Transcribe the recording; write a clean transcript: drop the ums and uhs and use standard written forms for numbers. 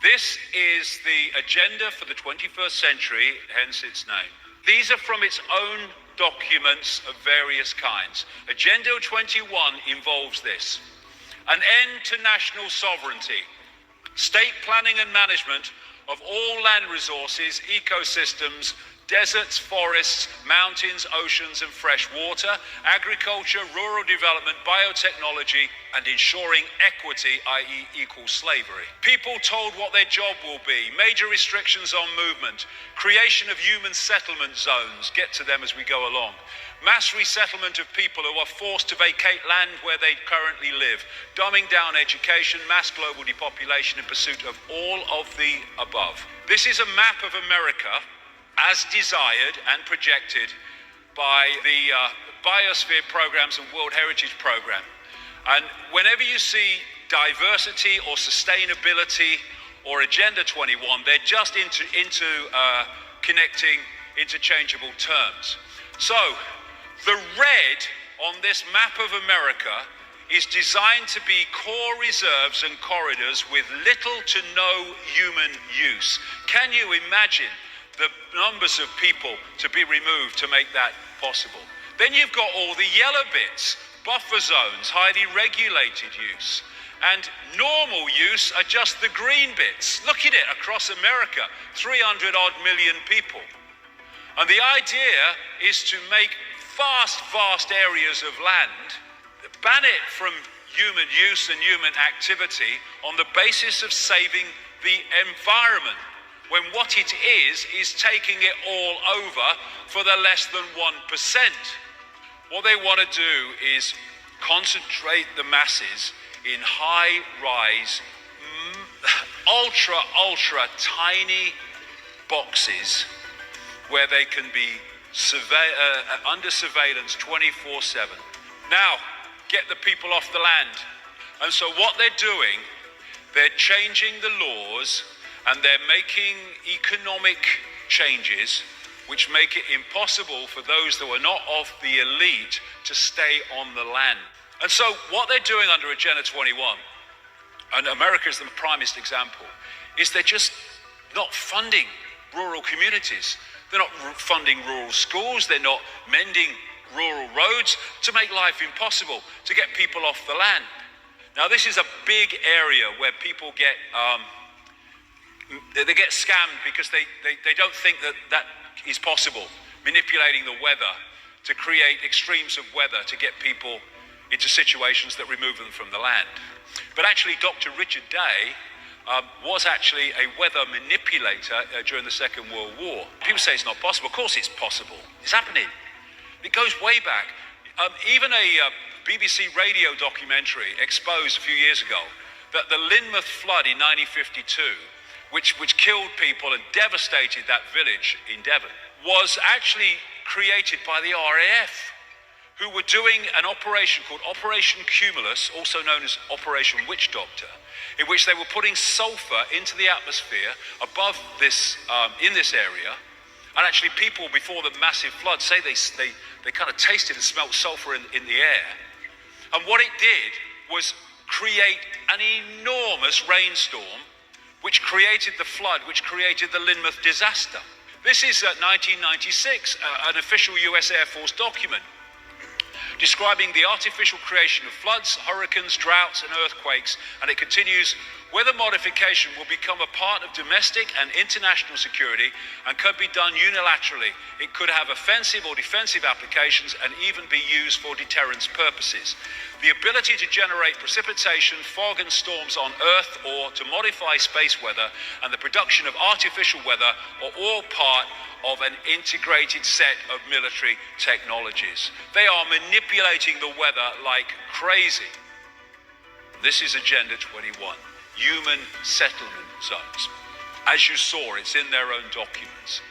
This is the agenda for the 21st century, hence its name. These are from its own documents of various kinds. Agenda 21 involves this: an end to national sovereignty, state planning and management of all land resources, ecosystems, deserts, forests, mountains, oceans and fresh water, agriculture, rural development, biotechnology, and ensuring equity, i.e. equal slavery. People told what their job will be, major restrictions on movement, creation of human settlement zones, get to them as we go along, mass resettlement of people who are forced to vacate land where they currently live, dumbing down education, mass global depopulation in pursuit of all of the above. This is a map of America as desired and projected by the Biosphere Programs and World Heritage Program. And whenever you see diversity or sustainability or Agenda 21, they're just connecting interchangeable terms. So the red on this map of America is designed to be core reserves and corridors with little to no human use. Can you imagine the numbers of people to be removed to make that possible? Then you've got all the yellow bits, buffer zones, highly regulated use, and normal use are just the green bits. Look at it across America, 300 odd million people. And the idea is to make vast areas of land, ban it from human use and human activity on the basis of saving the environment, when what it is taking it all over for the less than 1%. What they want to do is concentrate the masses in high-rise, ultra tiny boxes where they can be under surveillance 24/7. Now, get the people off the land. And so what they're doing, they're changing the laws and they're making economic changes which make it impossible for those that are not of the elite to stay on the land. And so what they're doing under Agenda 21, and America is the primest example, is they're just not funding rural communities. They're not funding rural schools. They're not mending rural roads to make life impossible, to get people off the land. Now, this is a big area where people get scammed because they don't think that is possible, manipulating the weather to create extremes of weather to get people into situations that remove them from the land. But actually, Dr. Richard Day was actually a weather manipulator during the Second World War. People say it's not possible. Of course it's possible. It's happening. It goes way back. Even a BBC radio documentary exposed a few years ago that the Lynmouth flood in 1952, which killed people and devastated that village in Devon, was actually created by the RAF, who were doing an operation called Operation Cumulus, also known as Operation Witch Doctor, in which they were putting sulfur into the atmosphere above this, in this area. And actually people before the massive flood say they kind of tasted and smelt sulfur in the air. And what it did was create an enormous rainstorm, which created the flood, which created the Lynmouth disaster. This is 1996, an official US Air Force document describing the artificial creation of floods, hurricanes, droughts and earthquakes, and it continues, weather modification will become a part of domestic and international security and could be done unilaterally. It could have offensive or defensive applications and even be used for deterrence purposes. The ability to generate precipitation, fog and storms on Earth or to modify space weather and the production of artificial weather are all part of an integrated set of military technologies. They are manipulating the weather like crazy. This is Agenda 21, human settlement zones. As you saw, it's in their own documents.